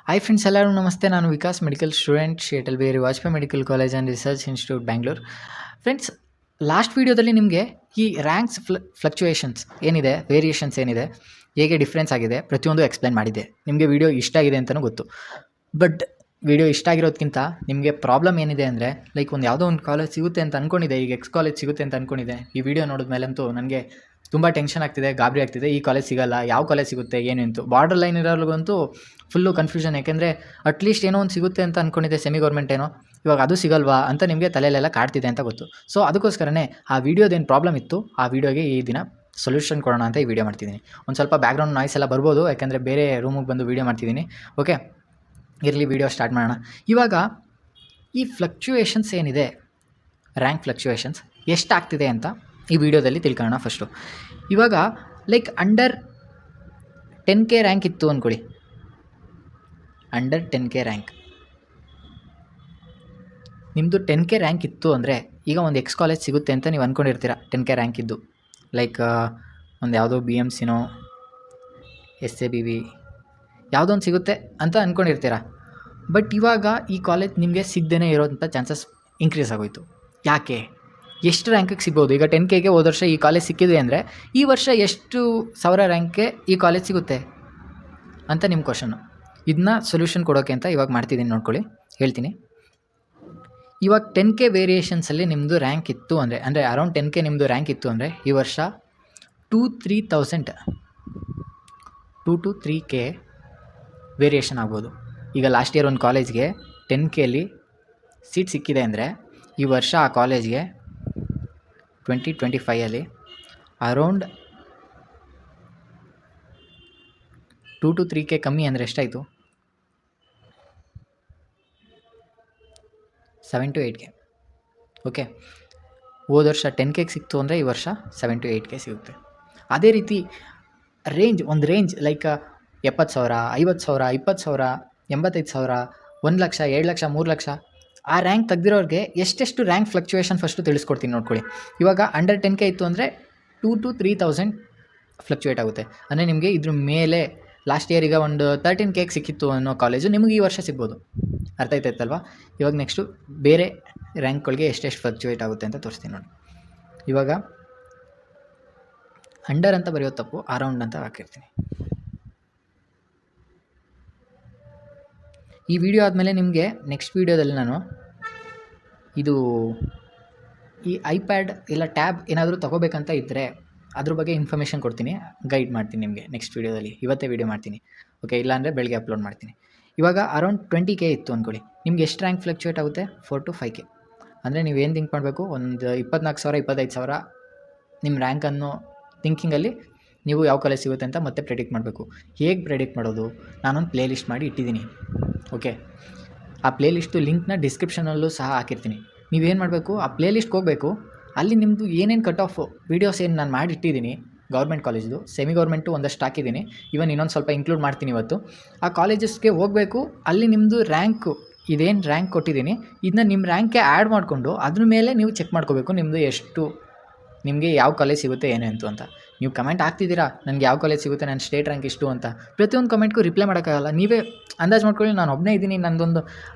Hi friends, ಎಲ್ಲರೂ ನಮಸ್ತೆ. ನಾನು Vikas, medical student, Atal Bihari Vajpayee medical college and research institute, Bangalore. Friends, last ವೀಡಿಯೋದಲ್ಲಿ ನಿಮಗೆ ಈ ರ್ಯಾಂಕ್ಸ್ ಫ್ಲಕ್ಚುಯೇಷನ್ಸ್ ಏನಿದೆ, ವೇರಿಯೇಷನ್ಸ್ ಏನಿದೆ, ಹೇಗೆ ಡಿಫ್ರೆನ್ಸ್ ಆಗಿದೆ, ಪ್ರತಿಯೊಂದು ಎಕ್ಸ್ಪ್ಲೈನ್ ಮಾಡಿದ್ದೆ. ನಿಮಗೆ ವೀಡಿಯೋ ಇಷ್ಟ ಆಗಿದೆ ಅಂತಲೂ ಗೊತ್ತು. ಬಟ್ ವೀಡಿಯೋ ಇಷ್ಟ ಆಗಿರೋದಕ್ಕಿಂತ ನಿಮಗೆ ಪ್ರಾಬ್ಲಮ್ ಏನಿದೆ ಅಂದರೆ, ಲೈಕ್ ಯಾವುದೋ ಒಂದು ಕಾಲೇಜ್ ಸಿಗುತ್ತೆ ಅಂತ ಅಂದ್ಕೊಂಡಿದ್ದೆ, ಈಗ ಎಕ್ಸ್ ಕಾಲೇಜ್ ಸಿಗುತ್ತೆ ಅಂತ ಅಂದ್ಕೊಂಡಿದ್ದೆ. ಈ ವಿಡಿಯೋ ನೋಡಿದ್ಮೇಲಂತೂ ನನಗೆ ತುಂಬ ಟೆನ್ಷನ್ ಆಗ್ತಿದೆ, ಗಾಬರಿ ಆಗ್ತಿದೆ. ಈ ಕಾಲೇಜ್ ಸಿಗಲ್ಲ, ಯಾವ ಕಾಲೇಜ್ ಸಿಗುತ್ತೆ ಏನು ಅಂತ ಬಾರ್ಡರ್ ಲೈನ್ ಇರೋರಿಗಂತೂ ಫುಲ್ಲು ಕನ್ಫ್ಯೂಷನ್. ಯಾಕೆಂದರೆ ಅಟ್ಲೀಸ್ಟ್ ಏನೋ ಒಂದು ಸಿಗುತ್ತೆ ಅಂತ ಅಂದ್ಕೊಂಡಿದ್ದೆ, ಸೆಮಿ ಗೌರ್ಮೆಂಟ್ ಏನೋ, ಇವಾಗ ಅದು ಸಿಗಲ್ವಾ ಅಂತ ನಿಮಗೆ ತಲೆಯಲ್ಲೆಲ್ಲ ಕಾಡ್ತಿದೆ ಅಂತ ಗೊತ್ತು. ಸೊ ಅದಕ್ಕೋಸ್ಕರನೇ ಆ ವೀಡಿಯೋದೇನು ಪ್ರಾಬ್ಲಮ್ ಇತ್ತು, ಆ ವೀಡಿಯೋಗೆ ಈ ದಿನ ಸೊಲ್ಯೂಷನ್ ಕೊಡೋಣ ಅಂತ ಈ ವಿಡಿಯೋ ಮಾಡ್ತಿದ್ದೀನಿ. ಒಂದು ಸ್ವಲ್ಪ ಬ್ಯಾಕ್ಗ್ರೌಂಡ್ ನಾಯ್ಸ್ ಎಲ್ಲ ಬರ್ಬೋದು, ಯಾಕೆಂದರೆ ಬೇರೆ ರೂಮಿಗೆ ಬಂದು ವೀಡಿಯೋ ಮಾಡ್ತಿದ್ದೀನಿ. ಓಕೆ, ಇರಲಿ, ವೀಡಿಯೋ ಸ್ಟಾರ್ಟ್ ಮಾಡೋಣ. ಇವಾಗ ಈ ಫ್ಲಕ್ಚುಯೇಷನ್ಸ್ ಏನಿದೆ, ರ್ಯಾಂಕ್ ಫ್ಲಕ್ಚುಯೇಷನ್ಸ್ ಎಷ್ಟಾಗ್ತಿದೆ ಅಂತ ಈ ವಿಡಿಯೋದಲ್ಲಿ ತಿಳ್ಕೊಳ್ಳೋಣ. ಫಸ್ಟು ಇವಾಗ ಲೈಕ್ ಅಂಡರ್ 10K ರ್ಯಾಂಕ್ ಇತ್ತು ಅಂದ್ಕೊಳ್ಳಿ. ಅಂಡರ್ 10K ರ್ಯಾಂಕ್, ನಿಮ್ಮದು 10K ರ್ಯಾಂಕ್ ಇತ್ತು ಅಂದರೆ ಈಗ ಒಂದು ಎಕ್ಸ್ ಕಾಲೇಜ್ ಸಿಗುತ್ತೆ ಅಂತ ನೀವು ಅಂದ್ಕೊಂಡಿರ್ತೀರ. 10K ರ್ಯಾಂಕ್ ಇದ್ದು, ಲೈಕ್ ಒಂದು ಯಾವುದೋ BMCನೋ SABV ಯಾವುದೋ ಒಂದು ಸಿಗುತ್ತೆ ಅಂತ ಅಂದ್ಕೊಂಡಿರ್ತೀರ. ಬಟ್ ಇವಾಗ ಈ ಕಾಲೇಜ್ ನಿಮಗೆ ಸಿಗದೇ ಇರೋಂಥ ಚಾನ್ಸಸ್ ಇನ್ಕ್ರೀಸ್ ಆಗೋಯಿತು. ಯಾಕೆ? ಎಷ್ಟು ರ್ಯಾಂಕಿಗೆ ಸಿಗ್ಬೋದು? ಈಗ 10Kಗೆ ಹೋದ ವರ್ಷ ಈ ಕಾಲೇಜ್ ಸಿಕ್ಕಿದೆ ಅಂದರೆ ಈ ವರ್ಷ ಎಷ್ಟು ಸಾವಿರ ರ್ಯಾಂಕ್ಗೆ ಈ ಕಾಲೇಜ್ ಸಿಗುತ್ತೆ ಅಂತ ನಿಮ್ಮ ಕ್ವಶನ್ನು. ಇದನ್ನ ಸೊಲ್ಯೂಷನ್ ಕೊಡೋಕ್ಕೆ ಅಂತ ಇವಾಗ ಮಾಡ್ತಿದ್ದೀನಿ, ನೋಡ್ಕೊಳ್ಳಿ, ಹೇಳ್ತೀನಿ. ಇವಾಗ 10K ವೇರಿಯೇಷನ್ಸಲ್ಲಿ ನಿಮ್ಮದು ರ್ಯಾಂಕ್ ಇತ್ತು ಅಂದರೆ ಅರೌಂಡ್ 10K ನಿಮ್ಮದು ರ್ಯಾಂಕ್ ಇತ್ತು ಅಂದರೆ ಈ ವರ್ಷ 2-3,000 2-3K ವೇರಿಯೇಷನ್ ಆಗ್ಬೋದು. ಈಗ ಲಾಸ್ಟ್ ಇಯರ್ ಒಂದು ಕಾಲೇಜ್ಗೆ 10Kಲಿ ಸೀಟ್ ಸಿಕ್ಕಿದೆ ಅಂದರೆ ಈ ವರ್ಷ ಆ ಕಾಲೇಜ್ಗೆ 2025ಅಲ್ಲಿ ಅರೌಂಡ್ 2-3K ಕಮ್ಮಿ ಅಂದರೆ ಎಷ್ಟಾಯಿತು? 7-8K. ಓಕೆ, ಹೋದ ವರ್ಷ 10Kಗೆ ಸಿಕ್ತು ಅಂದರೆ ಈ ವರ್ಷ 7-8K ಸಿಗುತ್ತೆ. ಅದೇ ರೀತಿ ಒಂದು ರೇಂಜ್ ಲೈಕ್ 70,000, 50,000, 20,000, 85,000, 1,00,000, 2,00,000, 3,00,000 ಆ ರ್ಯಾಂಕ್ ತೆಗ್ದಿರೋರಿಗೆ ಎಷ್ಟೆಷ್ಟು ರ್ಯಾಂಕ್ ಫ್ಲಕ್ಚುಯೇಷನ್ ಫಸ್ಟು ತಿಳಿಸ್ಕೊಡ್ತೀನಿ, ನೋಡ್ಕೊಳ್ಳಿ. ಇವಾಗ ಅಂಡರ್ 10K ಇತ್ತು ಅಂದರೆ 2-3,000 ಫ್ಲಕ್ಚುಯೇಟ್ ಆಗುತ್ತೆ. ಅಂದರೆ ನಿಮಗೆ ಇದ್ರ ಮೇಲೆ ಲಾಸ್ಟ್ ಇಯರ್ ಈಗ ಒಂದು 13Kಗೆ ಸಿಕ್ಕಿತ್ತು ಅನ್ನೋ ಕಾಲೇಜು ನಿಮಗೆ ಈ ವರ್ಷ ಸಿಗ್ಬೋದು. ಅರ್ಥ ಆಯ್ತಾಯ್ತಲ್ವ? ಇವಾಗ ನೆಕ್ಸ್ಟು ಬೇರೆ ರ್ಯಾಂಕ್ಗಳಿಗೆ ಎಷ್ಟೆಷ್ಟು ಫ್ಲಕ್ಚುಯೇಟ್ ಆಗುತ್ತೆ ಅಂತ ತೋರಿಸ್ತೀನಿ ನೋಡಿ. ಇವಾಗ ಅಂಡರ್ ಅಂತ ಬರೆಯೋದು ತಪ್ಪು, ಅರೌಂಡ್ ಅಂತ ಹಾಕಿರ್ತೀನಿ. ಈ ವಿಡಿಯೋ ಆದಮೇಲೆ ನಿಮಗೆ ನೆಕ್ಸ್ಟ್ ವೀಡಿಯೋದಲ್ಲಿ ನಾನು ಈ ಐಪ್ಯಾಡ್ ಇಲ್ಲ ಟ್ಯಾಬ್ ಏನಾದರೂ ತೊಗೋಬೇಕಂತ ಇದ್ದರೆ ಅದ್ರ ಬಗ್ಗೆ ಇನ್ಫಾರ್ಮೇಷನ್ ಕೊಡ್ತೀನಿ, ಗೈಡ್ ಮಾಡ್ತೀನಿ ನಿಮಗೆ ನೆಕ್ಸ್ಟ್ ವೀಡಿಯೋದಲ್ಲಿ. ಇವತ್ತೇ ವೀಡಿಯೋ ಮಾಡ್ತೀನಿ, ಓಕೆ? ಇಲ್ಲಾಂದರೆ ಬೆಳಗ್ಗೆ ಅಪ್ಲೋಡ್ ಮಾಡ್ತೀನಿ. ಇವಾಗ ಅರೌಂಡ್ 20K ಇತ್ತು ಅಂದ್ಕೊಳ್ಳಿ. ನಿಮ್ಗೆ ಎಷ್ಟು ರ್ಯಾಂಕ್ ಫ್ಲಕ್ಚುಯೇಟ್ ಆಗುತ್ತೆ? 4-5K. ಅಂದರೆ ನೀವೇನು ಥಿಂಕ್ ಮಾಡಬೇಕು, ಒಂದು 24,000, 25,000 ನಿಮ್ಮ ರ್ಯಾಂಕ್ ಅನ್ನೋ ಥಿಂಕಿಂಗಲ್ಲಿ ನೀವು ಯಾವ ಕಾಲೇಜ್ ಸಿಗುತ್ತೆ ಅಂತ ಮತ್ತೆ ಪ್ರೆಡಿಕ್ಟ್ ಮಾಡಬೇಕು. ಹೇಗೆ ಪ್ರೆಡಿಕ್ಟ್ ಮಾಡೋದು? ನಾನೊಂದು ಪ್ಲೇ ಲಿಸ್ಟ್ ಮಾಡಿ ಇಟ್ಟಿದ್ದೀನಿ, ಓಕೆ? ಆ ಪ್ಲೇ ಲಿಸ್ಟು ಲಿಂಕ್ನ ಡಿಸ್ಕ್ರಿಪ್ಷನಲ್ಲೂ ಸಹ ಹಾಕಿರ್ತೀನಿ. ನೀವೇನು ಮಾಡಬೇಕು, ಆ ಪ್ಲೇ ಲಿಸ್ಟ್ಗೆ ಹೋಗಬೇಕು. ಅಲ್ಲಿ ನಿಮ್ಮದು ಏನೇನು ಕಟ್ ಆಫ್ ವೀಡಿಯೋಸ್ ಏನು ನಾನು ಮಾಡಿಟ್ಟಿದ್ದೀನಿ ಗೌರ್ಮೆಂಟ್ ಕಾಲೇಜ್ದು, ಸೆಮಿ ಗೌರ್ಮೆಂಟು ಒಂದಷ್ಟು ಹಾಕಿದ್ದೀನಿ, ಇವನ್ ಇನ್ನೊಂದು ಸ್ವಲ್ಪ ಇನ್ಕ್ಲೂಡ್ ಮಾಡ್ತೀನಿ ಇವತ್ತು. ಆ ಕಾಲೇಜಸ್ಗೆ ಹೋಗಬೇಕು. ಅಲ್ಲಿ ನಿಮ್ಮದು ರ್ಯಾಂಕು, ಇದೇನು ರ್ಯಾಂಕ್ ಕೊಟ್ಟಿದ್ದೀನಿ ಇದನ್ನ ನಿಮ್ಮ ರ್ಯಾಂಕ್ಗೆ ಆ್ಯಡ್ ಮಾಡಿಕೊಂಡು ಅದ್ರ ಮೇಲೆ ನೀವು ಚೆಕ್ ಮಾಡ್ಕೋಬೇಕು ನಿಮ್ಮದು ಎಷ್ಟು, ನಿಮಗೆ ಯಾವ ಕಾಲೇಜ್ ಸಿಗುತ್ತೆ ಏನೇನು ಅಂತ. ನೀವು ಕಮೆಂಟ್ ಆಗ್ತಿದ್ದೀರಾ, ನನಗೆ ಯಾವ ಕಾಲೇಜ್ ಸಿಗುತ್ತೆ, ನನ್ನ ಸ್ಟೇಟ್ ರ್ಯಾಂಕ್ ಇಷ್ಟು ಅಂತ. ಪ್ರತಿಯೊಂದು ಕಮೆಂಟ್ಗೂ ರಿಪ್ಲೈ ಮಾಡೋಕ್ಕಾಗಲ್ಲ. ನೀವೇ ಅಂದಾಜು ಮಾಡ್ಕೊಳ್ಳಿ. ನಾನು ಒಬ್ಬನೇ ಇದ್ದೀನಿ, ನನ್ನದೊಂದು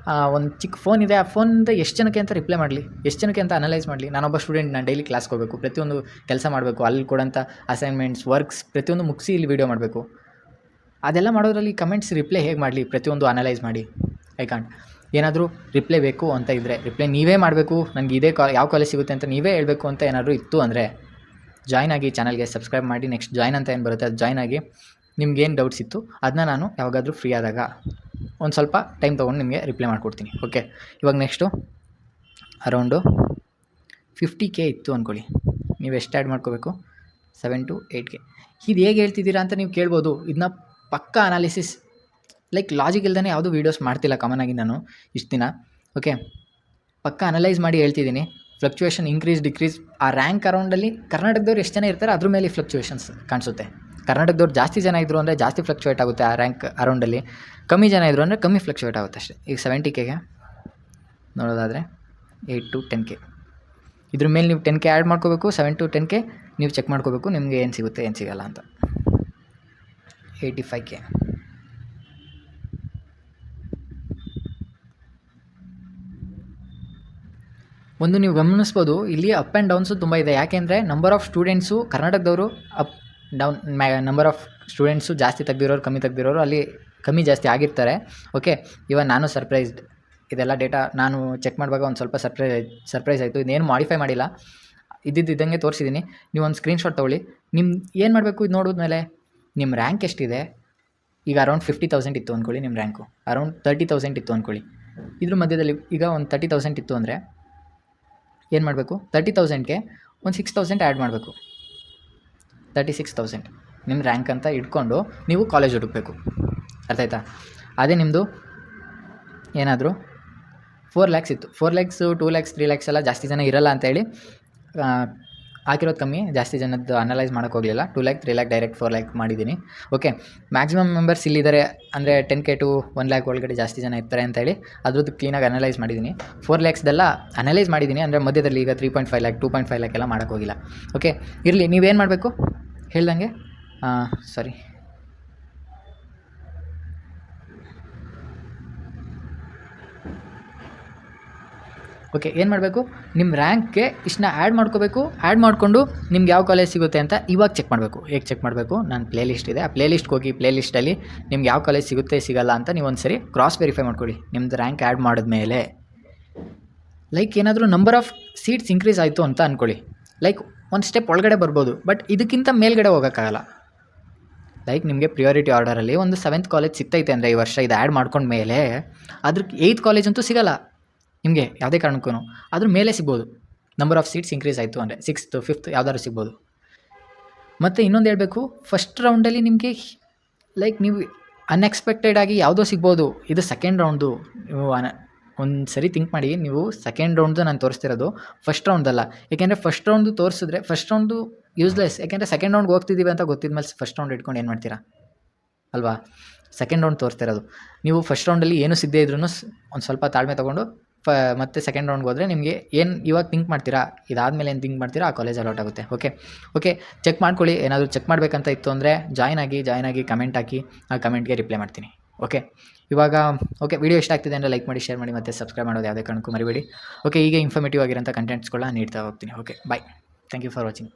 ಒಂದು ಚಿಕ್ಕ ಫೋನ್ ಇದೆ. ಆ ಫೋನಿಂದ ಎಷ್ಟು ಜನಕ್ಕೆ ಅಂತ ರಿಪ್ಲೈ ಮಾಡಲಿ, ಎಷ್ಟು ಜನಕ್ಕೆ ಅಂತ ಅನಲೈಸ್ ಮಾಡಲಿ. ನಾನೊಬ್ಬ ಸ್ಟೂಡೆಂಟ್, ನಾನು ಡೈಲಿ ಕ್ಲಾಸ್ಗೆ ಹೋಗಬೇಕು, ಪ್ರತಿಯೊಂದು ಕೆಲಸ ಮಾಡಬೇಕು, ಅಲ್ಲಿ ಕೊಡೋಂಥ ಅಸೈನ್ಮೆಂಟ್ಸ್, ವರ್ಕ್ಸ್ ಪ್ರತಿಯೊಂದು ಮುಗಿಸಿ ಇಲ್ಲಿ ವೀಡಿಯೋ ಮಾಡಬೇಕು. ಅದೆಲ್ಲ ಮಾಡೋದ್ರಲ್ಲಿ ಕಮೆಂಟ್ಸ್ ರಿಪ್ಲೈ ಹೇಗೆ ಮಾಡಲಿ? ಪ್ರತಿಯೊಂದು ಅನಲೈಸ್ ಮಾಡಿ. I can't. ಏನಾದರೂ ರಿಪ್ಲೈ ಬೇಕು ಅಂತ ಇದ್ದರೆ ರಿಪ್ಲೈ ನೀವೇ ಮಾಡಬೇಕು. ನನಗೆ ಇದೇ ಯಾವ ಕಾಲೇಜ್ ಸಿಗುತ್ತೆ ಅಂತ ನೀವೇ ಹೇಳಬೇಕು ಅಂತ ಏನಾದರೂ ಇತ್ತು ಅಂದರೆ ಜಾಯ್ನ್ ಆಗಿ, ಚಾನಲ್ಗೆ ಸಬ್ಸ್ಕ್ರೈಬ್ ಮಾಡಿ. ನೆಕ್ಸ್ಟ್ ಜಾಯ್ನ್ ಅಂತ ಏನು ಬರುತ್ತೆ ಅದು ಜಾಯ್ನ್ ಆಗಿ. ನಿಮ್ಗೇನು ಡೌಟ್ಸ್ ಇತ್ತು ಅದನ್ನ ನಾನು ಯಾವಾಗಾದರೂ ಫ್ರೀ ಆದಾಗ ಒಂದು ಸ್ವಲ್ಪ ಟೈಮ್ ತೊಗೊಂಡು ನಿಮಗೆ ರಿಪ್ಲೈ ಮಾಡಿಕೊಡ್ತೀನಿ, ಓಕೆ? ಇವಾಗ ನೆಕ್ಸ್ಟು ಅರೌಂಡು 50K ಇತ್ತು ಅಂದ್ಕೊಳ್ಳಿ. ನೀವು ಎಷ್ಟು ಆ್ಯಡ್ ಮಾಡ್ಕೋಬೇಕು? 7-8K. ಇದು ಹೇಗೆ ಹೇಳ್ತಿದ್ದೀರಾ ಅಂತ ನೀವು ಕೇಳ್ಬೋದು. ಇದನ್ನ ಪಕ್ಕಾ ಅನಾಲಿಸಿಸ್, ಲೈಕ್ ಲಾಜಿಕ್ ಇಲ್ದೇ ಯಾವುದೂ ವೀಡಿಯೋಸ್ ಮಾಡ್ತಿಲ್ಲ ಕಾಮನ್ ಆಗಿ ನಾನು ಇಷ್ಟು ದಿನ, ಓಕೆ? ಪಕ್ಕಾ ಅನಲೈಸ್ ಮಾಡಿ ಹೇಳ್ತಿದ್ದೀನಿ. ಫ್ಲಕ್ಚುಯೇಷನ್ ಇನ್ಕ್ರೀಸ್ ಡಿಕ್ರೀಸ್ ಆ ರ್ಯಾಂಕ್ ಅರೌಂಡಲ್ಲಿ ಕರ್ನಾಟಕದವ್ರು ಎಷ್ಟು ಜನ ಇರ್ತಾರೆ ಅದ್ರ ಮೇಲೆ ಫ್ಲಕ್ಚುಯೇಷನ್ಸ್ ಕಾಣಿಸುತ್ತೆ. ಕರ್ನಾಟಕದವ್ರು ಜಾಸ್ತಿ ಜನ ಇದ್ದರು ಅಂದರೆ ಜಾಸ್ತಿ ಫ್ಲಕ್ಚುಯೇಟ್ ಆಗುತ್ತೆ ಆ ರ್ಯಾಂಕ್ ಅರೌಂಡಲ್ಲಿ. ಕಮ್ಮಿ ಜನ ಇದ್ದರು ಅಂದರೆ ಕಮ್ಮಿ ಫ್ಲಕ್ಚುಯೇಟ್ ಆಗುತ್ತೆ ಅಷ್ಟೇ. ಈಗ 70Kಗೆ ನೋಡೋದಾದರೆ 8-10K. ಇದ್ರ ಮೇಲೆ ನೀವು 10K ಆ್ಯಡ್ ಮಾಡ್ಕೋಬೇಕು. 7-10K ನೀವು ಚೆಕ್ ಮಾಡ್ಕೋಬೇಕು ನಿಮಗೆ ಏನು ಸಿಗುತ್ತೆ ಏನು ಸಿಗಲ್ಲ ಅಂತ. 85K ಒಂದು ನೀವು ಗಮನಿಸ್ಬೋದು, ಇಲ್ಲಿ ಅಪ್ ಆ್ಯಂಡ್ ಡೌನ್ಸು ತುಂಬ ಇದೆ. ಯಾಕೆಂದರೆ ನಂಬರ್ ಆಫ್ ಸ್ಟೂಡೆಂಟ್ಸು ಕರ್ನಾಟಕದವರು up down number of students ಜಾಸ್ತಿ ತೆಗ್ದಿರೋರು, ಕಮ್ಮಿ ತೆಗ್ದಿರೋರು ಅಲ್ಲಿ ಕಮ್ಮಿ ಜಾಸ್ತಿ ಆಗಿರ್ತಾರೆ. ಓಕೆ, ಇವಾಗ ನಾನು ಸರ್ಪ್ರೈಸ್ಡ್. ಇದೆಲ್ಲ ಡೇಟಾ ನಾನು ಚೆಕ್ ಮಾಡುವಾಗ ಒಂದು ಸ್ವಲ್ಪ ಸರ್ಪ್ರೈಸ್ ಆಯಿತು. ಇದೇನು ಮಾಡಿಫೈ ಮಾಡಿಲ್ಲ, ಇದ್ದಂಗೆ ತೋರಿಸಿದ್ದೀನಿ. ನೀವು ಒಂದು ಸ್ಕ್ರೀನ್ಶಾಟ್ ತೊಗೊಳ್ಳಿ. ನಿಮ್ಮ ಏನು ಮಾಡಬೇಕು, ಇದು ನೋಡಿದ್ಮೇಲೆ ನಿಮ್ಮ ರ್ಯಾಂಕ್ ಎಷ್ಟಿದೆ. ಈಗ ಅರೌಂಡ್ 50,000 ಇತ್ತು ಅಂದ್ಕೊಳ್ಳಿ, ನಿಮ್ಮ ರ್ಯಾಂಕು ಅರೌಂಡ್ 30,000 ಇತ್ತು ಅಂದ್ಕೊಳ್ಳಿ. ಇದ್ರ ಮಧ್ಯದಲ್ಲಿ ಈಗ ಒಂದು 30,000 ಇತ್ತು ಅಂದರೆ ಏನು ಮಾಡಬೇಕು, 30,000ಗೆ ಒಂದು 6,000 ಆ್ಯಡ್ ಮಾಡಬೇಕು. 36,000 ನಿಮ್ಮ ರ್ಯಾಂಕ್ ಅಂತ ಇಟ್ಕೊಂಡು ನೀವು ಕಾಲೇಜ್ ಹುಡುಕಬೇಕು. ಅರ್ಥ ಆಯ್ತಾ? ಅದೇ ನಿಮ್ಮದು ಏನಾದರೂ 4 lakhs ಇತ್ತು, 4 lakhs 2 lakhs 3 lakhs ಎಲ್ಲ ಜಾಸ್ತಿ ಜನ ಇರಲ್ಲ ಅಂತೇಳಿ ಹಾಕಿರೋದು ಕಮ್ಮಿ, ಜಾಸ್ತಿ ಜನದ್ದು ಅನಲೈಸ್ ಮಾಡೋಕ್ಕೆ ಹೋಗಲಿಲ್ಲ. 2 lakh 3 lakh ಡೈರೆಕ್ಟ್ 4 lakh ಮಾಡಿದ್ದೀನಿ. ಓಕೆ, ಮ್ಯಾಕ್ಸಿಮಮ್ ಮೆಂಬರ್ಸ್ ಇಲ್ಲಿದ್ದಾರೆ ಅಂದರೆ 10K to 1 lakh ಒಳಗಡೆ ಜಾಸ್ತಿ ಜನ ಇರ್ತಾರೆ ಅಂತೇಳಿ ಅದ್ರದ್ದು ಕ್ಲೀನಾಗಿ ಅನಲೈಸ್ ಮಾಡಿದ್ದೀನಿ. 4 lakhsದೆಲ್ಲ ಅನಲೈಸ್ ಮಾಡಿದ್ದೀನಿ. ಅಂದರೆ ಮಧ್ಯದಲ್ಲಿ ಈಗ 3.5 lakh 2.5 lakh ಎಲ್ಲ ಮಾಡೋಕ್ಕೆ ಹೋಗಿಲ್ಲ. ಓಕೆ, ಇರಲಿ. ನೀವೇನು ಮಾಡಬೇಕು ಹೇಳ್ದಂಗೆ, ಸಾರಿ, ಓಕೆ, ಏನು ಮಾಡಬೇಕು, ನಿಮ್ಮ ರ್ಯಾಂಕ್ಗೆ ಇಷ್ಟನ್ನ ಆ್ಯಡ್ ಮಾಡ್ಕೋಬೇಕು. ಆ್ಯಡ್ ಮಾಡಿಕೊಂಡು ನಿಮ್ಗೆ ಯಾವ ಕಾಲೇಜ್ ಸಿಗುತ್ತೆ ಅಂತ ಇವಾಗ ಚೆಕ್ ಮಾಡಬೇಕು. ಹೇಗೆ ಚೆಕ್ ಮಾಡಬೇಕು, ನಾನು ಪ್ಲೇ ಲಿಸ್ಟ್ ಇದೆ, ಆ ಪ್ಲೇ ಲಿಸ್ಟ್ಗೆ ಹೋಗಿ ಪ್ಲೇ ಲಿಸ್ಟಲ್ಲಿ ನಿಮ್ಗೆ ಯಾವ ಕಾಲೇಜ್ ಸಿಗುತ್ತೆ ಸಿಗಲ್ಲ ಅಂತ ನೀವು ಒಂದು ಸರಿ ಕ್ರಾಸ್ ವೆರಿಫೈ ಮಾಡ್ಕೊಳ್ಳಿ. ನಿಮ್ಮದು ರ್ಯಾಂಕ್ ಆ್ಯಡ್ ಮಾಡಿದ್ಮೇಲೆ ಲೈಕ್ ಏನಾದರೂ ನಂಬರ್ ಆಫ್ ಸೀಟ್ಸ್ ಇನ್ಕ್ರೀಸ್ ಆಯಿತು ಅಂತ ಅಂದ್ಕೊಳ್ಳಿ, ಲೈಕ್ ಒಂದು ಸ್ಟೆಪ್ ಒಳಗಡೆ ಬರ್ಬೋದು, ಬಟ್ ಇದಕ್ಕಿಂತ ಮೇಲ್ಗಡೆ ಹೋಗೋಕ್ಕಾಗಲ್ಲ. ಲೈಕ್ ನಿಮಗೆ ಪ್ರಿಯಾರಿಟಿ ಆರ್ಡರಲ್ಲಿ ಒಂದು 7th ಕಾಲೇಜ್ ಸಿಗ್ತೈತೆ ಅಂದರೆ ಈ ವರ್ಷ ಇದು ಆ್ಯಡ್ ಮಾಡ್ಕೊಂಡ್ಮೇಲೆ ಅದ್ರ 8th ಕಾಲೇಜ್ ಅಂತೂ ಸಿಗೋಲ್ಲ ನಿಮಗೆ ಯಾವುದೇ ಕಾರಣಕ್ಕೂ. ಅದ್ರ ಮೇಲೆ ಸಿಗ್ಬೋದು, ನಂಬರ್ ಆಫ್ ಸೀಟ್ಸ್ ಇನ್ಕ್ರೀಸ್ ಆಯಿತು ಅಂದರೆ 6th 5th ಯಾವ್ದಾದ್ರು ಸಿಗ್ಬೋದು. ಮತ್ತು ಇನ್ನೊಂದು ಹೇಳಬೇಕು, ಫಸ್ಟ್ ರೌಂಡಲ್ಲಿ ನಿಮಗೆ ಲೈಕ್ ನೀವು ಅನ್ಎಕ್ಸ್ಪೆಕ್ಟೆಡ್ ಆಗಿ ಯಾವುದೋ ಸಿಗ್ಬೋದು. ಇದು ಸೆಕೆಂಡ್ ರೌಂಡು. ನೀವು ಒಂದು ಸರಿ ಥಿಂಕ್ ಮಾಡಿ, ನೀವು ಸೆಕೆಂಡ್ ರೌಂಡ್ದು ನಾನು ತೋರಿಸ್ತಿರೋದು, ಫಸ್ಟ್ ರೌಂಡ್ದಲ್ಲ. ಏಕೆಂದರೆ ಫಸ್ಟ್ ರೌಂಡು ತೋರಿಸಿದ್ರೆ ಫಸ್ಟ್ ರೌಂಡು ಯೂಸ್ಲೆಸ್. ಯಾಕೆಂದರೆ ಸೆಕೆಂಡ್ ರೌಂಡ್ಗೆ ಹೋಗ್ತಿದ್ದೀವಿ ಅಂತ ಗೊತ್ತಿದ್ಮೇಲೆ ಫಸ್ಟ್ ರೌಂಡ್ ಇಟ್ಕೊಂಡು ಏನು ಮಾಡ್ತೀರಾ ಅಲ್ವಾ? ಸೆಕೆಂಡ್ ರೌಂಡ್ ತೋರಿಸ್ತಿರೋದು. ನೀವು ಫಸ್ಟ್ ರೌಂಡಲ್ಲಿ ಏನೂ ಸಿಗದೇ ಇದ್ರೂ ಒಂದು ಸ್ವಲ್ಪ ತಾಳ್ಮೆ ತೊಗೊಂಡು ಮತ್ತೆ ಸೆಕೆಂಡ್ ರೌಂಡ್ಗೆ ಹೋದರೆ ನಿಮಗೆ ಏನು ಇವಾಗ ಥಿಂಕ್ ಮಾಡ್ತೀರಾ, ಇದಾದಮೇಲೆ ಏನು ಥಿಂಕ್ ಮಾಡ್ತೀರಾ, ಆ ಕಾಲೇಜ್ ಅಲಾಟ್ ಆಗುತ್ತೆ. ಓಕೆ, ಚೆಕ್ ಮಾಡ್ಕೊಳ್ಳಿ. ಏನಾದರೂ ಚೆಕ್ ಮಾಡಬೇಕಂತ ಇತ್ತು ಅಂದರೆ ಜಾಯ್ನ್ ಆಗಿ ಕಮೆಂಟ್ ಹಾಕಿ, ಆ ಕಮೆಂಟ್ಗೆ ರಿಪ್ಲೈ ಮಾಡ್ತೀನಿ. ಇವಾಗ ವಿಡಿಯೋ ಇಷ್ಟ ಆಗ್ತಿದೆ ಅಂದರೆ ಲೈಕ್ ಮಾಡಿ, ಶೇರ್ ಮಾಡಿ, ಮತ್ತು ಸಬ್ಸ್ಕ್ರೈಬ್ ಮಾಡೋದು ಯಾವುದೇ ಕಾರಣಕ್ಕೂ ಮರಿಬೇಡಿ. ಹೀಗೆ ಇನ್ಫಾರ್ಮೇಟಿವ್ ಆಗಿರೋಂಥ ಕಂಟೆಂಟ್ಸ್ಗಳನ್ನ ನೀಡ್ತಾ ಹೋಗ್ತೀನಿ. ಬಾಯ್, ಥ್ಯಾಂಕ್ ಯು ಫಾರ್ ವಾಚಿಂಗ್.